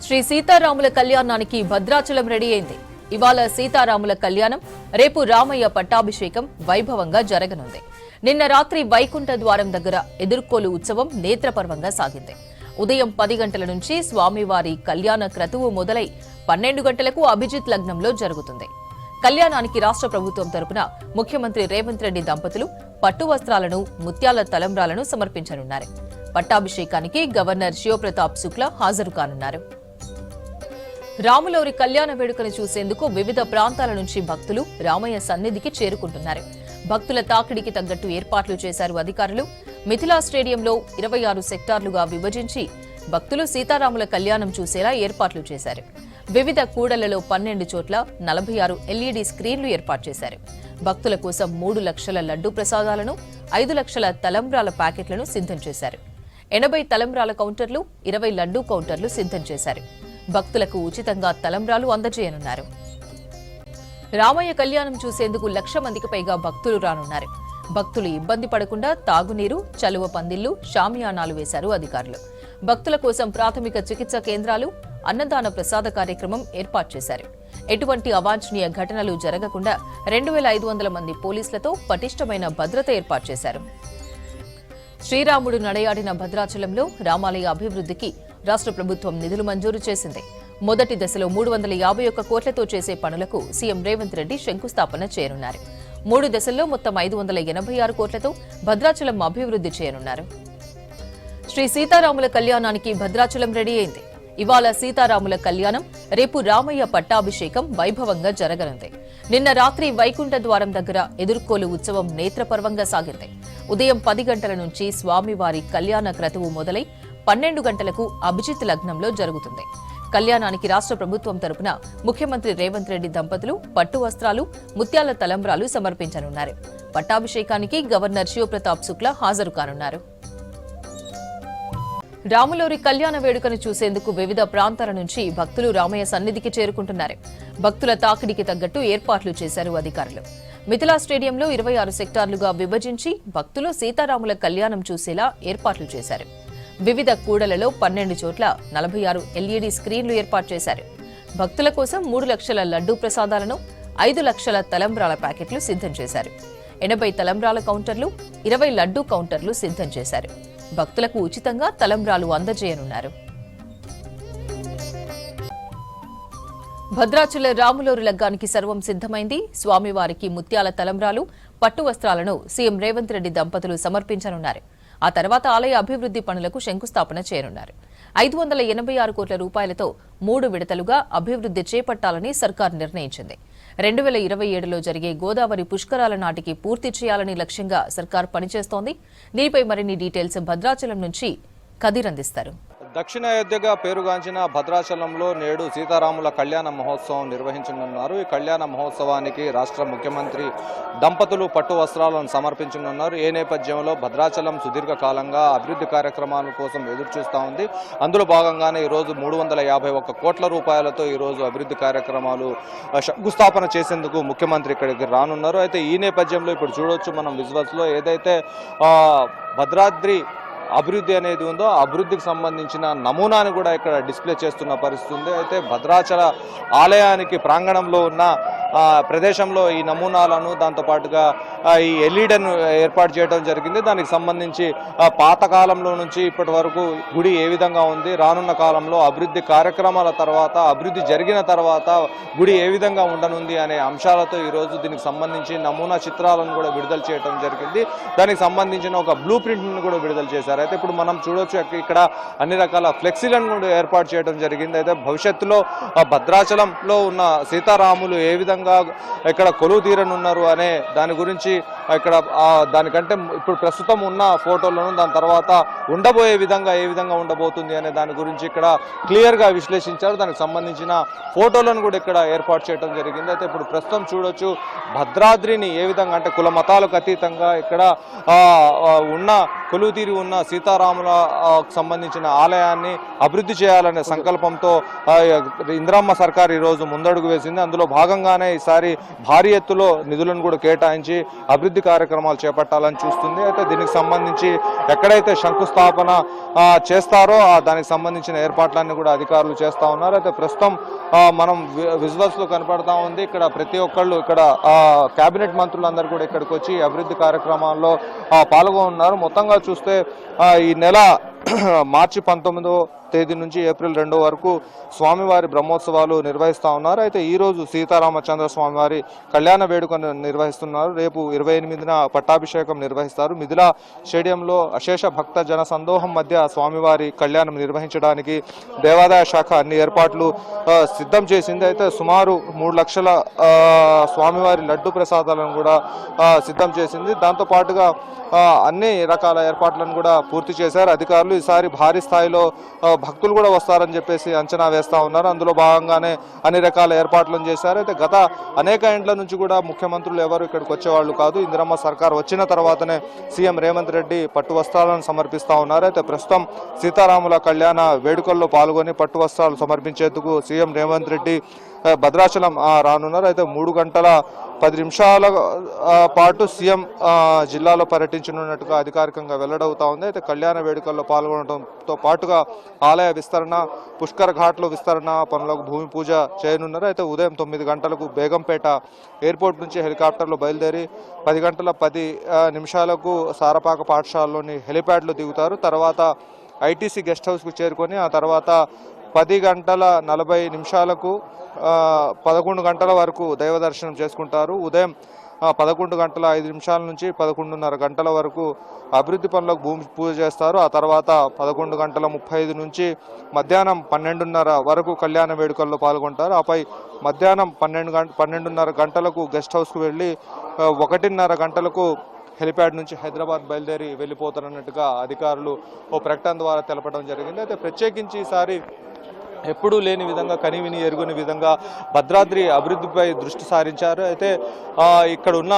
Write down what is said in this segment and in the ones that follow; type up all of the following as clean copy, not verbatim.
శ్రీ సీతారాముల కళ్యాణానికి భద్రాచలం రెడీ అయింది. ఇవాళ సీతారాముల కళ్యాణం, రేపు రామయ్య పట్టాభిషేకం వైభవంగా జరగనుంది. నిన్న రాత్రి వైకుంఠ ద్వారం దగ్గర ఎదుర్కోలు ఉత్సవం నేత్రపర్వంగా సాగింది. ఉదయం 10 గంటల నుంచి స్వామివారి కళ్యాణ క్రతువు మొదలై 12 గంటలకు అభిజిత్ లగ్నంలో జరుగుతుంది. కళ్యాణానికి రాష్ట్ర ప్రభుత్వం తరపున ముఖ్యమంత్రి రేవంత్ రెడ్డి దంపతులు పట్టు వస్త్రాలను, ముత్యాల తలంబ్రాలను సమర్పించనున్నారు. పట్టాభిషేకానికి గవర్నర్ శివప్రతాప్ శుక్లా హాజరు కానున్నారు. రాములవారి కళ్యాణ వేడుకను చూసేందుకు వివిధ ప్రాంతాల నుంచి భక్తులు రామయ్య సన్నిధికి చేరుకుంటున్నారు. భక్తుల తాకిడికి తగ్గట్టు ఏర్పాట్లు చేశారు అధికారులు. మిథిలా స్టేడియంలో 26 సెక్టార్లుగా విభజించి భక్తులు సీతారాముల కళ్యాణం చూసేలా ఏర్పాట్లు చేశారు. వివిధ కూడళ్లలో 12 చోట్ల 46 ఎల్ఈడీ స్క్రీన్లు ఏర్పాటు చేశారు. భక్తుల కోసం 3 లక్షల లడ్డూ ప్రసాదాలను, 5 లక్షల తలంబ్రాల ప్యాకెట్లను సిద్ధం చేశారు. 80 తలంబ్రాల కౌంటర్లు, 20 లడ్డూ కౌంటర్లు సిద్ధం చేశారు. భక్తులకు ఉచితంగా తలంబ్రాలు అందజేయనున్నారు. రామయ్య కళ్యాణం చూసేందుకు 1,00,000 మందికి పైగా భక్తులు రానున్నారు. భక్తులు ఇబ్బంది పడకుండా తాగునీరు, చలువ పందిళ్లు, షామియానాలు వేశారు అధికారులు. భక్తుల కోసం ప్రాథమిక చికిత్స కేంద్రాలు, అన్నదాన ప్రసాద కార్యక్రమం ఏర్పాటు చేశారు. ఎటువంటి అవాంఛనీయ ఘటనలు జరగకుండా 2,500 మంది పోలీసులతో పటిష్టమైన భద్రత ఏర్పాటు చేశారు. శ్రీరాముడు నడయాడిన భద్రాచలంలో రామాలయ అభివృద్ధికి రాష్ట్ర ప్రభుత్వం నిధులు మంజూరు చేసింది. మొదటి దశలో 351 కోట్లతో చేసే పనులకు సీఎం రేవంత్ రెడ్డి శంకుస్థాపన చేయనున్నారు. 3 దశల్లో మొత్తం 586 కోట్లతో భద్రాచలం అభివృద్ధి చేయనున్నారు. శ్రీ సీతారాముల కళ్యాణానికి భద్రాచలం రెడీ అయింది. ఇవాళ సీతారాముల కళ్యాణం, రేపు రామయ్య పట్టాభిషేకం వైభవంగా జరగనుంది. నిన్న రాత్రి వైకుంఠ ద్వారం దగ్గర ఎదుర్కోలు ఉత్సవం నేత్రపర్వంగా సాగింది. ఉదయం 10 గంటల నుంచి స్వామివారి కళ్యాణ క్రతువు మొదలై 12 గంటలకు అభిజిత్ లగ్నంలో జరుగుతుంది. కళ్యాణానికి రాష్ట్ర ప్రభుత్వం తరపున ముఖ్యమంత్రి రేవంత్ రెడ్డి దంపతులు పట్టు వస్త్రాలు, ముత్యాల తలంబ్రాలు సమర్పించనున్నారు. పట్టాభిషేకానికి గవర్నర్ శివప్రతాప్ శుక్లా హాజరు కానున్నారు. రాములవారి కళ్యాణ వేడుకను చూసేందుకు వివిధ ప్రాంతాల నుంచి భక్తులు రామయ్య సన్నిధికి చేరుకుంటున్నారు. భక్తుల తాకిడికి తగ్గట్టు ఏర్పాట్లు చేశారు అధికారులు. మిథిలా స్టేడియంలో 26 సెక్టార్లుగా విభజించి భక్తులు సీతారాముల కళ్యాణం చూసేలా ఏర్పాట్లు చేశారు. వివిధ కూడళ్లలో 12 చోట్ల 46 ఎల్ఈడీ స్క్రీన్లు ఏర్పాటు చేశారు. భక్తుల కోసం 3 లక్షల లడ్డూ ప్రసాదాలను, 5 లక్షల తలంబ్రాల ప్యాకెట్లు సిద్ధం చేశారు. 80 తలంబ్రాల కౌంటర్లు, 20 లడ్డూ కౌంటర్లు సిద్ధం చేశారు. భక్తులకు ఉచితంగా తలంబ్రాలు అందజేయనున్నారు. భద్రాచల రాములవారి లగ్గానికి సర్వం సిద్ధమైంది. స్వామివారికి ముత్యాల తలంబ్రాలు, పట్టు వస్త్రాలను సీఎం రేవంత్ రెడ్డి దంపతులు సమర్పించనున్నారు. ఆ తర్వాత ఆలయ అభివృద్ధి పనులకు శంకుస్థాపన చేయనున్నారు. 586 కోట్ల రూపాయలతో 3 విడతలుగా అభివృద్ధి చేపట్టాలని సర్కార్ నిర్ణయించింది. 2027లో జరిగే గోదావరి పుష్కరాల నాటికి పూర్తి చేయాలని లక్ష్యంగా సర్కార్ పనిచేస్తోంది. దీనిపై మరిన్ని డీటెయిల్స్ భద్రాచలం నుంచి కదిర్ అందిస్తారు. దక్షిణ అయోధ్యగా పేరుగాంచిన భద్రాచలంలో నేడు సీతారాముల కళ్యాణ మహోత్సవం నిర్వహించనున్నారు. ఈ కళ్యాణ మహోత్సవానికి రాష్ట్ర ముఖ్యమంత్రి దంపతులు పట్టు వస్త్రాలను సమర్పించనున్నారు. ఏ నేపథ్యంలో భద్రాచలం సుదీర్ఘకాలంగా అభివృద్ధి కార్యక్రమాల కోసం ఎదురుచూస్తూ ఉంది. అందులో భాగంగానే ఈరోజు 351 కోట్ల రూపాయలతో ఈరోజు అభివృద్ధి కార్యక్రమాలు శంకుస్థాపన చేసేందుకు ముఖ్యమంత్రి ఇక్కడికి రానున్నారు. అయితే ఈ నేపథ్యంలో ఇప్పుడు చూడొచ్చు మనం విజువల్స్లో ఏదైతే భద్రాద్రి అభివృద్ధి అనేది ఉందో అభివృద్ధికి సంబంధించిన నమూనాను కూడా ఇక్కడ డిస్ప్లే చేస్తున్న పరిస్థితి ఉంది. అయితే భద్రాచల ఆలయానికి ప్రాంగణంలో ఉన్న ప్రదేశంలో ఈ నమూనాలను, దాంతోపాటుగా ఈ ఎల్ఈడీను ఏర్పాటు చేయడం జరిగింది. దానికి సంబంధించి పాతకాలంలో నుంచి ఇప్పటి వరకు గుడి ఏ విధంగా ఉంది, రానున్న కాలంలో అభివృద్ధి కార్యక్రమాల తర్వాత, అభివృద్ధి జరిగిన తర్వాత గుడి ఏ విధంగా ఉండనుంది అనే అంశాలతో ఈరోజు దీనికి సంబంధించి నమూనా చిత్రాలను కూడా విడుదల చేయడం జరిగింది. దానికి సంబంధించిన ఒక బ్లూ ప్రింట్ను కూడా విడుదల చేశారు. అయితే ఇప్పుడు మనం చూడొచ్చు ఇక్కడ అన్ని రకాల ఫ్లెక్సీలను కూడా ఏర్పాటు చేయడం జరిగింది. అయితే భవిష్యత్తులో భద్రాచలంలో ఉన్న సీతారాములు ఏ విధంగా ఇక్కడ కొలువు తీరనున్నారు అనే దాని గురించి ఇక్కడ దానికంటే ఇప్పుడు ప్రస్తుతం ఉన్న ఫోటోలను, దాని తర్వాత ఉండబోయే విధంగా ఏ విధంగా ఉండబోతుంది అనే దాని గురించి ఇక్కడ క్లియర్గా విశ్లేషించారు. దానికి సంబంధించిన ఫోటోలను కూడా ఇక్కడ ఏర్పాటు చేయడం జరిగింది. అయితే ఇప్పుడు ప్రస్తుతం చూడొచ్చు భద్రాద్రిని ఏ విధంగా అంటే కుల మతాలకు అతీతంగా ఇక్కడ ఉన్న కొలువు తీరి ఉన్న సీతారాముల సంబంధించిన ఆలయాన్ని అభివృద్ధి చేయాలనే సంకల్పంతో ఇందిరమ్మ సర్కార్ ఈరోజు ముందడుగు వేసింది. అందులో భాగంగానే ఈసారి భారీ ఎత్తులో నిధులను కూడా కేటాయించి అభివృద్ధి కార్యక్రమాలు చేపట్టాలని చూస్తుంది. అయితే దీనికి సంబంధించి ఎక్కడైతే శంకుస్థాపన చేస్తారో దానికి సంబంధించిన ఏర్పాట్లన్నీ కూడా అధికారులు చేస్తూ ఉన్నారు. అయితే ప్రస్తుతం మనం విజువల్స్ లో కనపడతా ఉంది. ఇక్కడ ప్రతి ఒక్కళ్ళు ఇక్కడ కేబినెట్ మంత్రులందరూ కూడా ఇక్కడికి వచ్చి అభివృద్ధి కార్యక్రమాల్లో పాల్గొన్నారు. మొత్తంగా చూస్తే ఈ నెల మార్చి 19వ తేదీ నుంచి ఏప్రిల్ 2 వరకు స్వామివారి బ్రహ్మోత్సవాలు నిర్వహిస్తూ ఉన్నారు. అయితే ఈరోజు సీతారామచంద్ర స్వామివారి కళ్యాణ వేడుకను నిర్వహిస్తున్నారు. రేపు 28న పట్టాభిషేకం నిర్వహిస్తారు. మిథిలా స్టేడియంలో అశేష భక్త జన సందోహం మధ్య స్వామివారి కళ్యాణం నిర్వహించడానికి దేవాదాయ శాఖ అన్ని ఏర్పాట్లు సిద్ధం చేసింది. అయితే సుమారు 3 లక్షల స్వామివారి లడ్డు ప్రసాదాలను కూడా సిద్ధం చేసింది. దాంతో పాటుగా అన్ని రకాల ఏర్పాట్లను కూడా పూర్తి చేశారు అధికారులు. ఈసారి భారీ స్థాయిలో భక్తులు కూడా వస్తారని చెప్పేసి అంచనా వేస్తా ఉన్నారు. అందులో భాగంగానే అన్ని రకాల ఏర్పాట్లను చేశారు. అయితే గత అనేక ఏండ్ల నుంచి కూడా ముఖ్యమంత్రులు ఎవరు ఇక్కడికి వచ్చేవాళ్ళు కాదు. ఇందిరమ్మ సర్కార్ వచ్చిన తర్వాతనే సీఎం రేవంత్ రెడ్డి పట్టు వస్త్రాలను సమర్పిస్తా ఉన్నారు. అయితే ప్రస్తుతం సీతారాముల కళ్యాణ వేడుకల్లో పాల్గొని పట్టు వస్త్రాలు సమర్పించేందుకు సీఎం రేవంత్ రెడ్డి భద్రాచలం రానున్నారు. అయితే 3 గంటల 10 నిమిషాల పాటు సీఎం జిల్లాలో పర్యటించనున్నట్టుగా అధికారికంగా వెల్లడవుతా ఉంది. అయితే కళ్యాణ వేడుకల్లో పాల్గొనడంతో పాటుగా ఆలయ విస్తరణ, పుష్కర ఘాట్లో విస్తరణ పనులకు భూమి పూజ చేయనున్నారు. అయితే ఉదయం 9 గంటలకు బేగంపేట ఎయిర్పోర్ట్ నుంచి హెలికాప్టర్లో బయలుదేరి 10 గంటల 10 నిమిషాలకు సారపాక పాఠశాలలోని హెలిప్యాడ్లో దిగుతారు. తర్వాత ఐటీసీ గెస్ట్ హౌస్కు చేరుకొని ఆ తర్వాత 10 గంటల 40 నిమిషాలకు 11 గంటల వరకు దైవ దర్శనం చేసుకుంటారు. ఉదయం 11 గంటల 5 నిమిషాల నుంచి 11:30 గంటల వరకు అభివృద్ధి పనులకు భూమి పూజ చేస్తారు. ఆ తర్వాత 11 గంటల 35 నుంచి మధ్యాహ్నం 12:30 వరకు కళ్యాణ వేడుకల్లో పాల్గొంటారు. ఆపై మధ్యాహ్నం 12:30 గంటలకు గెస్ట్ హౌస్కు వెళ్ళి 1:30 గంటలకు హెలిప్యాడ్ నుంచి హైదరాబాద్ బయలుదేరి వెళ్ళిపోతారన్నట్టుగా అధికారులు ఓ ప్రకటన ద్వారా తెలపడం జరిగింది. అయితే ప్రత్యేకించి ఈసారి ఎప్పుడూ లేని విధంగా కనివిని ఎరుగుని విధంగా భద్రాద్రి అభివృద్ధిపై దృష్టి సారించారు. అయితే ఇక్కడ ఉన్న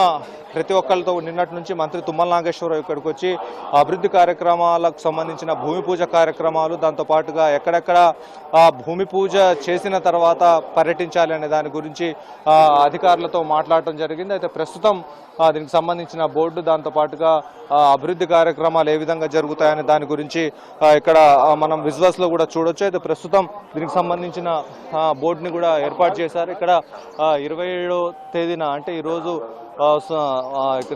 ప్రతి ఒక్కరితో నిన్నటి నుంచి మంత్రి తుమ్మల నాగేశ్వరరావు ఇక్కడికి వచ్చి అభివృద్ధి కార్యక్రమాలకు సంబంధించిన భూమి పూజ కార్యక్రమాలు, దాంతోపాటుగా ఎక్కడెక్కడ భూమి పూజ చేసిన తర్వాత పర్యటించాలి అనే దాని గురించి అధికారులతో మాట్లాడటం జరిగింది. అయితే ప్రస్తుతం దీనికి సంబంధించిన బోర్డు, దాంతోపాటుగా అభివృద్ధి కార్యక్రమాలు ఏ విధంగా జరుగుతాయనే దాని గురించి ఇక్కడ మనం విజువల్స్లో కూడా చూడొచ్చు. అయితే ప్రస్తుతం దీనికి సంబంధించిన బోర్డుని కూడా ఏర్పాటు చేశారు. ఇక్కడ 27వ తేదీన అంటే ఈరోజు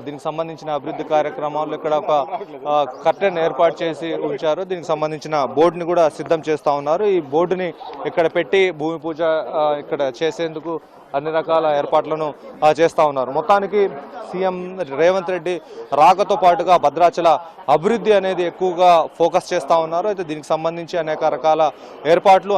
దీనికి సంబంధించిన అభివృద్ధి కార్యక్రమాలు ఇక్కడ ఒక కర్టెన్ ఏర్పాటు చేసి ఉంచారు. దీనికి సంబంధించిన బోర్డుని కూడా సిద్ధం చేస్తూ ఉన్నారు. ఈ బోర్డుని ఇక్కడ పెట్టి భూమి పూజ ఇక్కడ చేసేందుకు అన్ని రకాల ఏర్పాట్లను చేస్తూ ఉన్నారు. మొత్తానికి సీఎం రేవంత్ రెడ్డి రాకతో పాటుగా భద్రాచల అభివృద్ధి అనేది ఎక్కువగా ఫోకస్ చేస్తూ ఉన్నారు. అయితే దీనికి సంబంధించి అనేక రకాల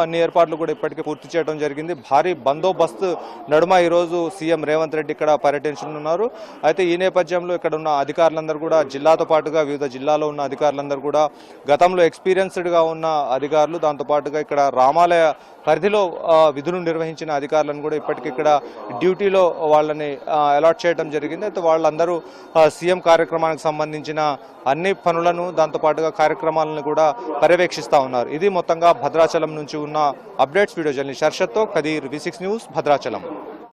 అన్ని ఏర్పాట్లు కూడా ఇప్పటికే పూర్తి చేయడం జరిగింది. భారీ బందోబస్తు నడుమ ఈరోజు సీఎం రేవంత్ రెడ్డి ఇక్కడ పర్యటించనున్నారు. అయితే ఈ నేపథ్యంలో ఇక్కడ ఉన్న అధికారులందరూ కూడా జిల్లాతో పాటుగా వివిధ జిల్లాలో ఉన్న అధికారులందరూ కూడా గతంలో ఎక్స్పీరియన్స్డ్గా ఉన్న అధికారులు, దాంతోపాటుగా ఇక్కడ రామాలయ పరిధిలో విధులు నిర్వహించిన అధికారులను కూడా ఇప్పటికి ఇక్కడ డ్యూటీలో వాళ్ళని అలాట్ చేయడం జరిగింది. అయితే వాళ్ళందరూ సీఎం కార్యక్రమానికి సంబంధించిన అన్ని పనులను, దాంతోపాటుగా కార్యక్రమాలను కూడా పర్యవేక్షిస్తూ ఉన్నారు. ఇది మొత్తంగా భద్రాచలం నుంచి ఉన్న అప్డేట్స్. వీడియో జర్నలిస్ట్ హర్షత్తో కదీర్, V6 న్యూస్, భద్రాచలం.